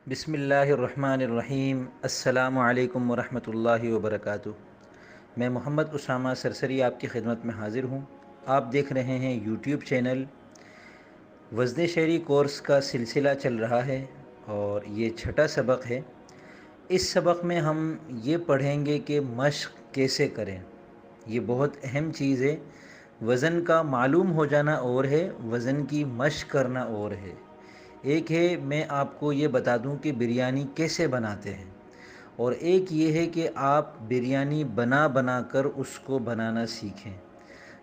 بسم اللہ الرحمن الرحیم۔ السلام علیکم ورحمۃ اللہ وبرکاتہ۔ میں محمد اسامہ سرسری آپ کی خدمت میں حاضر ہوں۔ آپ دیکھ رہے ہیں یوٹیوب چینل۔ وزن شعری کورس کا سلسلہ چل رہا ہے اور یہ چھٹا سبق ہے۔ اس سبق میں ہم یہ پڑھیں گے کہ مشق کیسے کریں۔ یہ بہت اہم چیز ہے۔ وزن کا معلوم ہو جانا اور ہے، وزن کی مشق کرنا اور ہے۔ ایک ہے میں آپ کو یہ بتا دوں کہ بریانی کیسے بناتے ہیں، اور ایک یہ ہے کہ آپ بریانی بنا بنا کر اس کو بنانا سیکھیں۔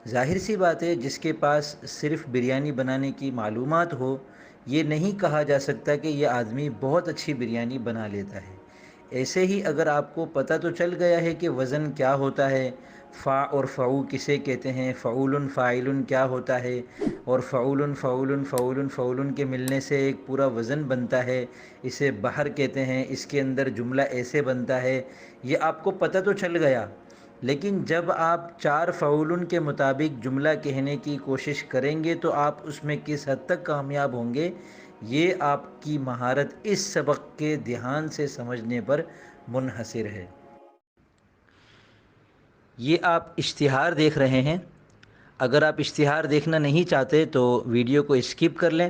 ظاہر سی بات ہے، جس کے پاس صرف بریانی بنانے کی معلومات ہو، یہ نہیں کہا جا سکتا کہ یہ آدمی بہت اچھی بریانی بنا لیتا ہے۔ ایسے ہی اگر آپ کو پتہ تو چل گیا ہے کہ وزن کیا ہوتا ہے، فا اور فعو کسے کہتے ہیں، فعول فاعل کیا ہوتا ہے، اور فعول فعول فعول فعول کے ملنے سے ایک پورا وزن بنتا ہے، اسے بحر کہتے ہیں، اس کے اندر جملہ ایسے بنتا ہے، یہ آپ کو پتہ تو چل گیا۔ لیکن جب آپ 4 فعول کے مطابق جملہ کہنے کی کوشش کریں گے تو آپ اس میں کس حد تک کامیاب ہوں گے، یہ آپ کی مہارت اس سبق کے دھیان سے سمجھنے پر منحصر ہے۔ یہ آپ اشتہار دیکھ رہے ہیں۔ اگر آپ اشتہار دیکھنا نہیں چاہتے تو ویڈیو کو اسکپ کر لیں،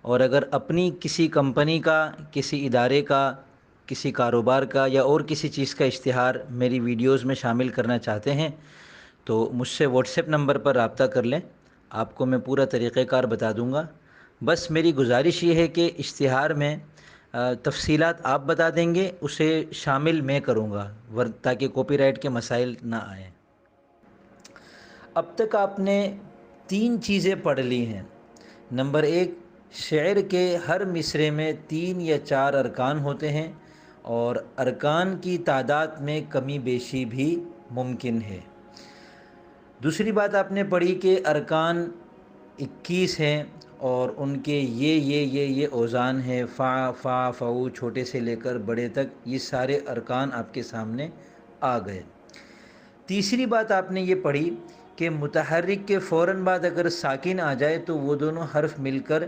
اور اگر اپنی کسی کمپنی کا، کسی ادارے کا، کسی کاروبار کا یا اور کسی چیز کا اشتہار میری ویڈیوز میں شامل کرنا چاہتے ہیں تو مجھ سے واٹس ایپ نمبر پر رابطہ کر لیں۔ آپ کو میں پورا طریقہ کار بتا دوں گا۔ بس میری گزارش یہ ہے کہ اشتہار میں تفصیلات آپ بتا دیں گے، اسے شامل میں کروں گا تاکہ کاپی رائٹ کے مسائل نہ آئیں۔ اب تک آپ نے 3 چیزیں پڑھ لی ہیں۔ نمبر 1، شعر کے ہر مصرعے میں 3 یا 4 ارکان ہوتے ہیں، اور ارکان کی تعداد میں کمی بیشی بھی ممکن ہے۔ دوسری بات آپ نے پڑھی کہ ارکان 21 ہیں، اور ان کے یہ اوزان ہیں، فا فا فعو، چھوٹے سے لے کر بڑے تک، یہ سارے ارکان آپ کے سامنے آ گئے۔ تیسری بات آپ نے یہ پڑھی کہ متحرک کے فوراً بعد اگر ساکن آ جائے تو وہ دونوں حرف مل کر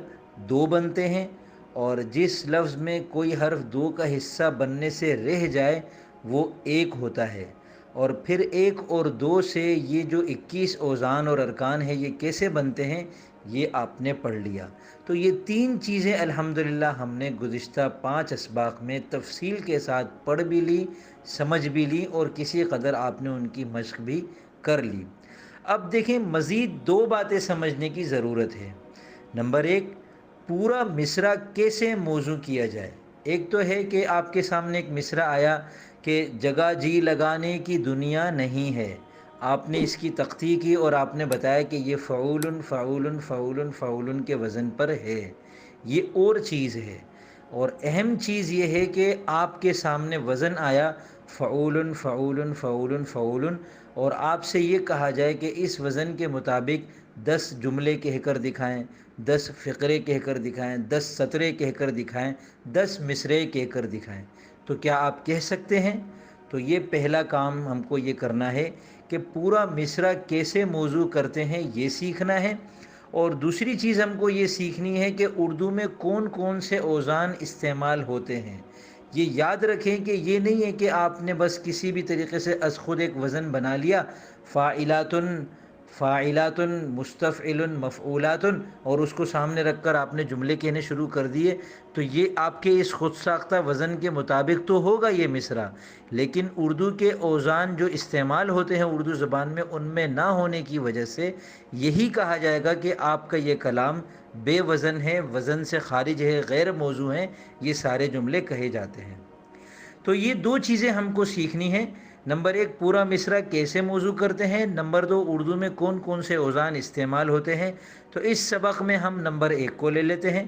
2 بنتے ہیں، اور جس لفظ میں کوئی حرف 2 کا حصہ بننے سے رہ جائے وہ 1 ہوتا ہے۔ اور پھر 1 اور 2 سے یہ جو 21 اوزان اور ارکان ہیں یہ کیسے بنتے ہیں، یہ آپ نے پڑھ لیا۔ تو یہ 3 چیزیں الحمدللہ ہم نے گزشتہ 5 اسباق میں تفصیل کے ساتھ پڑھ بھی لی، سمجھ بھی لی، اور کسی قدر آپ نے ان کی مشق بھی کر لی۔ اب دیکھیں، مزید 2 باتیں سمجھنے کی ضرورت ہے۔ نمبر 1، پورا مصرع کیسے موزوں کیا جائے۔ ایک تو ہے کہ آپ کے سامنے ایک مصرع آیا کہ جگہ جی لگانے کی دنیا نہیں ہے، آپ نے اس کی تختی کی اور آپ نے بتایا کہ یہ فعول فعول فعول فعول کے وزن پر ہے، یہ اور چیز ہے۔ اور اہم چیز یہ ہے کہ آپ کے سامنے وزن آیا فعول فعول فعول فعول، اور آپ سے یہ کہا جائے کہ اس وزن کے مطابق 10 جملے کہہ کر دکھائیں، 10 فقرے کہہ کر دکھائیں، 10 سطرے کہہ کر دکھائیں، 10 مصرعے کہہ کر دکھائیں، تو کیا آپ کہہ سکتے ہیں؟ تو یہ پہلا کام ہم کو یہ کرنا ہے کہ پورا مصرع کیسے موزوں کرتے ہیں یہ سیکھنا ہے۔ اور دوسری چیز ہم کو یہ سیکھنی ہے کہ اردو میں کون کون سے اوزان استعمال ہوتے ہیں۔ یہ یاد رکھیں کہ یہ نہیں ہے کہ آپ نے بس کسی بھی طریقے سے از خود ایک وزن بنا لیا، فاعلات فاعلات مستفعل مفعولات، اور اس کو سامنے رکھ کر آپ نے جملے کہنے شروع کر دیے، تو یہ آپ کے اس خود ساختہ وزن کے مطابق تو ہوگا یہ مصرع، لیکن اردو کے اوزان جو استعمال ہوتے ہیں اردو زبان میں، ان میں نہ ہونے کی وجہ سے یہی کہا جائے گا کہ آپ کا یہ کلام بے وزن ہے، وزن سے خارج ہے، غیر موزوں ہیں، یہ سارے جملے کہے جاتے ہیں۔ تو یہ 2 چیزیں ہم کو سیکھنی ہیں۔ نمبر 1، پورا مصرع کیسے موزوں کرتے ہیں۔ نمبر 2، اردو میں کون کون سے اوزان استعمال ہوتے ہیں۔ تو اس سبق میں ہم نمبر 1 کو لے لیتے ہیں۔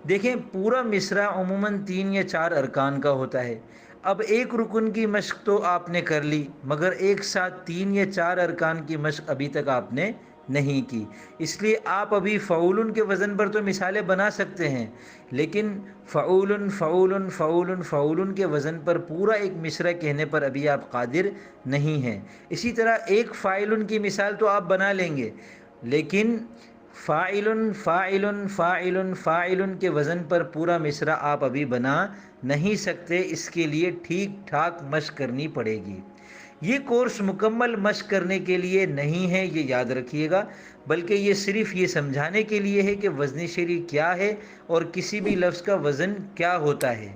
دیکھیں، پورا مصرع عموماً 3 یا 4 ارکان کا ہوتا ہے۔ اب ایک رکن کی مشق تو آپ نے کر لی، مگر ایک ساتھ 3 یا 4 ارکان کی مشق ابھی تک آپ نے نہیں کی، اس لیے آپ ابھی فعول کے وزن پر تو مثالیں بنا سکتے ہیں، لیکن فعول فعول فعول فعول کے وزن پر پورا ایک مصرع کہنے پر ابھی آپ قادر نہیں ہیں۔ اسی طرح ایک فاعل کی مثال تو آپ بنا لیں گے، لیکن فاعل فاعل فاعل فاعل کے وزن پر پورا مصرع آپ ابھی بنا نہیں سکتے، اس کے لیے ٹھیک ٹھاک مشق کرنی پڑے گی۔ یہ کورس مکمل مشق کرنے کے لیے نہیں ہے، یہ یاد رکھیے گا، بلکہ یہ صرف یہ سمجھانے کے لیے ہے کہ وزن شرعی کیا ہے اور کسی بھی لفظ کا وزن کیا ہوتا ہے۔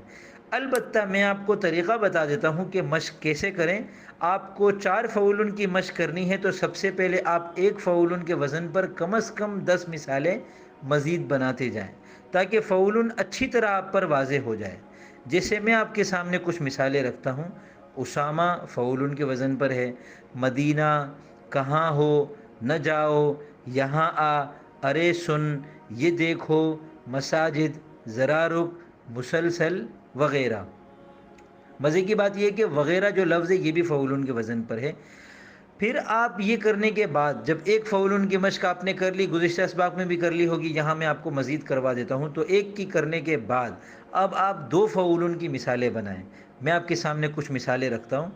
البتہ میں آپ کو طریقہ بتا دیتا ہوں کہ مشق کیسے کریں۔ آپ کو 4 فعول کی مشق کرنی ہے تو سب سے پہلے آپ 1 فعول کے وزن پر کم از کم 10 مثالیں مزید بناتے جائیں تاکہ فعول اچھی طرح آپ پر واضح ہو جائے۔ جیسے میں آپ کے سامنے کچھ مثالیں رکھتا ہوں۔ اسامہ فعول کے وزن پر ہے، مدینہ، کہاں ہو، نہ جاؤ، یہاں آ، ارے سن، یہ دیکھو، مساجد، ذرا رک، مسلسل وغیرہ۔ مزے کی بات یہ ہے کہ وغیرہ جو لفظ ہے یہ بھی فعول کے وزن پر ہے۔ پھر آپ یہ کرنے کے بعد جب 1 فعول کی مشق آپ نے کر لی، گزشتہ اسباق میں بھی کر لی ہوگی، یہاں میں آپ کو مزید کروا دیتا ہوں، تو 1 کی کرنے کے بعد اب آپ 2 فعول کی مثالیں بنائیں۔ میں آپ کے سامنے کچھ مثالیں رکھتا ہوں۔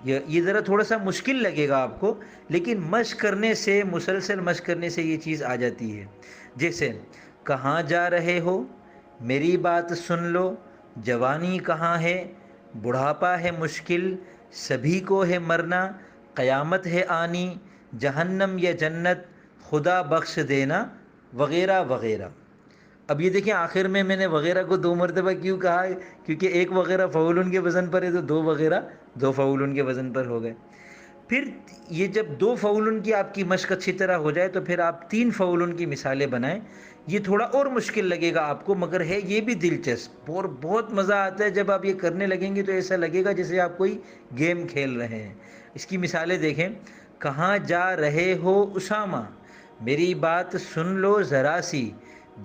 یہ ذرا تھوڑا سا مشکل لگے گا آپ کو، لیکن مشق کرنے سے، مسلسل مشق کرنے سے یہ چیز آ جاتی ہے۔ جیسے کہاں جا رہے ہو، میری بات سن لو، جوانی کہاں ہے، بڑھاپا ہے مشکل، سبھی کو ہے مرنا، قیامت ہے آنی، جہنم یا جنت، خدا بخش دینا، وغیرہ وغیرہ۔ اب یہ دیکھیں آخر میں نے وغیرہ کو 2 مرتبہ کیوں کہا ہے، کیونکہ 1 وغیرہ فعول کے وزن پر ہے تو 2 وغیرہ 2 فعول کے وزن پر ہو گئے۔ پھر یہ جب 2 فعول کی آپ کی مشق اچھی طرح ہو جائے تو پھر آپ 3 فعول کی مثالیں بنائیں۔ یہ تھوڑا اور مشکل لگے گا آپ کو، مگر ہے یہ بھی دلچسپ اور بہت مزہ آتا ہے۔ جب آپ یہ کرنے لگیں گے تو ایسا لگے گا جیسے آپ کوئی گیم کھیل رہے ہیں۔ اس کی مثالیں دیکھیں۔ کہاں جا رہے ہو اسامہ، میری بات سن لو ذرا سی،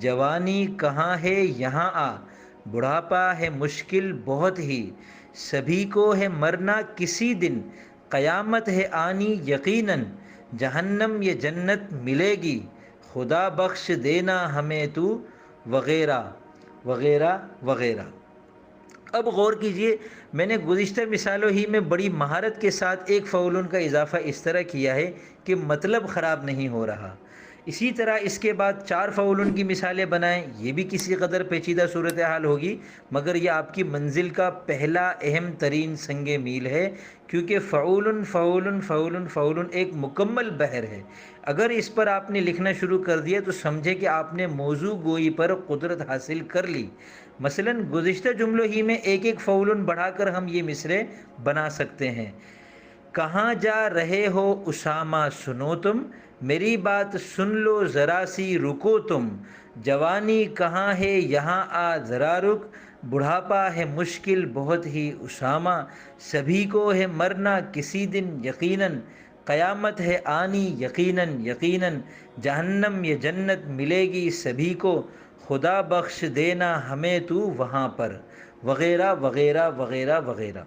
جوانی کہاں ہے یہاں آ، بڑھاپا ہے مشکل بہت ہی، سبھی کو ہے مرنا کسی دن، قیامت ہے آنی یقیناً، جہنم یہ جنت ملے گی، خدا بخش دینا ہمیں تو، وغیرہ وغیرہ وغیرہ۔ اب غور کیجئے، میں نے گزشتہ مثالوں ہی میں بڑی مہارت کے ساتھ 1 فعول کا اضافہ اس طرح کیا ہے کہ مطلب خراب نہیں ہو رہا۔ اسی طرح اس کے بعد 4 فعول کی مثالیں بنائیں، یہ بھی کسی قدر پیچیدہ صورتحال ہوگی، مگر یہ آپ کی منزل کا پہلا اہم ترین سنگ میل ہے، کیونکہ فعول فعول فعول فعول ایک مکمل بحر ہے۔ اگر اس پر آپ نے لکھنا شروع کر دیا تو سمجھے کہ آپ نے موضوع گوئی پر قدرت حاصل کر لی۔ مثلا گزشتہ جملوں ہی میں 1 فعول بڑھا کر ہم یہ مصرعے بنا سکتے ہیں۔ کہاں جا رہے ہو اسامہ سنو تم، میری بات سن لو ذرا سی رکو تم، جوانی کہاں ہے یہاں آ ذرا رک، بڑھاپا ہے مشکل بہت ہی اسامہ، سبھی کو ہے مرنا کسی دن یقیناً، قیامت ہے آنی یقیناً یقیناً، جہنم یہ جنت ملے گی سبھی کو، خدا بخش دینا ہمیں تو وہاں پر، وغیرہ وغیرہ وغیرہ وغیرہ۔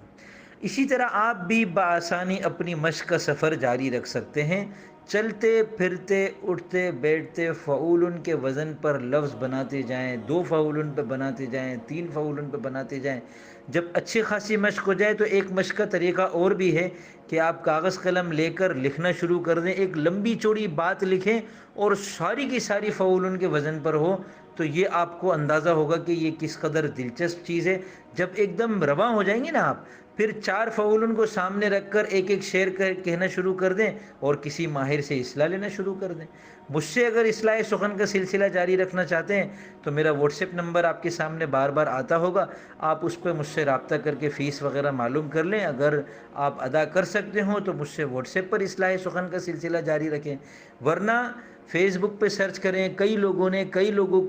اسی طرح آپ بھی بآسانی اپنی مشق کا سفر جاری رکھ سکتے ہیں۔ چلتے پھرتے اٹھتے بیٹھتے فعول کے وزن پر لفظ بناتے جائیں، 2 فعول پہ بناتے جائیں، 3 فعول پہ بناتے جائیں۔ جب اچھی خاصی مشق ہو جائے تو ایک مشق کا طریقہ اور بھی ہے کہ آپ کاغذ قلم لے کر لکھنا شروع کر دیں، ایک لمبی چوڑی بات لکھیں اور ساری کی ساری فعول کے وزن پر ہو، تو یہ آپ کو اندازہ ہوگا کہ یہ کس قدر دلچسپ چیز ہے۔ جب ایک دم رواں ہو جائیں گے نا آپ، پھر 4 فعول کو سامنے رکھ کر ایک شعر کہنا شروع کر دیں اور کسی ماہر سے اصلاح لینا شروع کر دیں۔ مجھ سے اگر اصلاح سخن کا سلسلہ جاری رکھنا چاہتے ہیں تو میرا واٹس ایپ نمبر آپ کے سامنے بار بار آتا ہوگا، آپ اس پہ مجھ سے رابطہ کر کے فیس وغیرہ معلوم کر لیں۔ اگر آپ ادا کر سکتے ہوں تو مجھ سے واٹس ایپ پر اصلاح سخن کا سلسلہ جاری رکھیں، ورنہ فیس بک پہ سرچ کریں۔ کئی لوگوں نے کئی لوگوں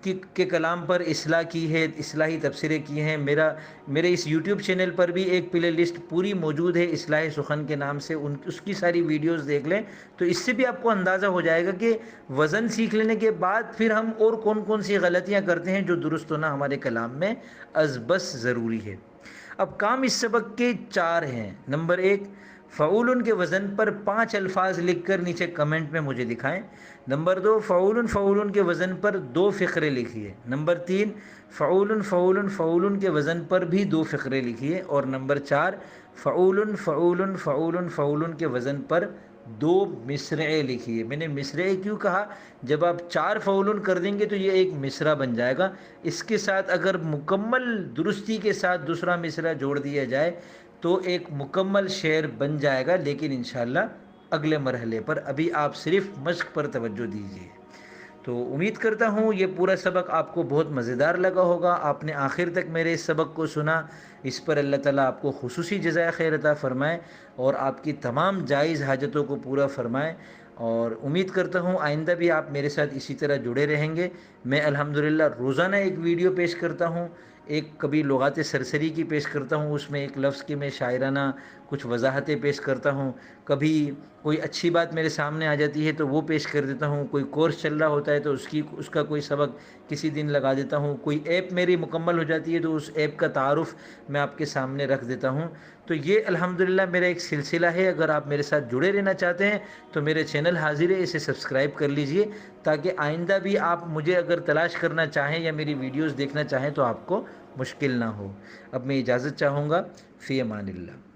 کے کلام پر اصلاح کی ہے، اصلاحی تبصرے کیے ہیں۔ میرے اس یوٹیوب چینل پر بھی ایک پلے لسٹ پوری موجود ہے اصلاح سخن کے نام سے، اس کی ساری ویڈیوز دیکھ لیں تو اس سے بھی آپ کو اندازہ ہو جائے گا کہ وزن سیکھ لینے کے بعد پھر ہم اور کون کون سی غلطیاں کرتے ہیں جو درست ہونا ہمارے کلام میں از بس ضروری ہے۔ اب کام اس سبق کے 4 ہیں۔ نمبر 1، فعول کے وزن پر 5 الفاظ لکھ کر نیچے کمنٹ میں مجھے دکھائیں۔ نمبر 2، فعول کے وزن پر 2 فقرے لکھیے۔ نمبر 3، فعول کے وزن پر بھی 2 فقرے لکھیے۔ اور نمبر 4، فعول کے وزن پر 2 مصرعے لکھیے۔ میں نے مصرعے کیوں کہا؟ جب آپ 4 فعول کر دیں گے تو یہ ایک مصرع بن جائے گا۔ اس کے ساتھ اگر مکمل درستی کے ساتھ دوسرا مصرع جوڑ دیا جائے تو ایک مکمل شعر بن جائے گا، لیکن انشاءاللہ اگلے مرحلے پر، ابھی آپ صرف مشق پر توجہ دیجیے۔ تو امید کرتا ہوں یہ پورا سبق آپ کو بہت مزیدار لگا ہوگا۔ آپ نے آخر تک میرے اس سبق کو سنا، اس پر اللہ تعالیٰ آپ کو خصوصی جزائے خیر عطا فرمائے اور آپ کی تمام جائز حاجتوں کو پورا فرمائے، اور امید کرتا ہوں آئندہ بھی آپ میرے ساتھ اسی طرح جڑے رہیں گے۔ میں الحمدللہ روزانہ ایک ویڈیو پیش کرتا ہوں، ایک کبھی لغات سرسری کی پیش کرتا ہوں، اس میں ایک لفظ کی میں شاعرانہ کچھ وضاحتیں پیش کرتا ہوں، کبھی کوئی اچھی بات میرے سامنے آ جاتی ہے تو وہ پیش کر دیتا ہوں، کوئی کورس چل رہا ہوتا ہے تو اس کا کوئی سبق کسی دن لگا دیتا ہوں، کوئی ایپ میری مکمل ہو جاتی ہے تو اس ایپ کا تعارف میں آپ کے سامنے رکھ دیتا ہوں۔ تو یہ الحمدللہ میرا ایک سلسلہ ہے۔ اگر آپ میرے ساتھ جڑے رہنا چاہتے ہیں تو میرے چینل حاضر ہے، اسے سبسکرائب کر لیجئے تاکہ آئندہ بھی آپ مجھے اگر تلاش کرنا چاہیں یا میری ویڈیوز دیکھنا چاہیں تو آپ کو مشکل نہ ہو۔ اب میں اجازت چاہوں گا، فی امان اللہ۔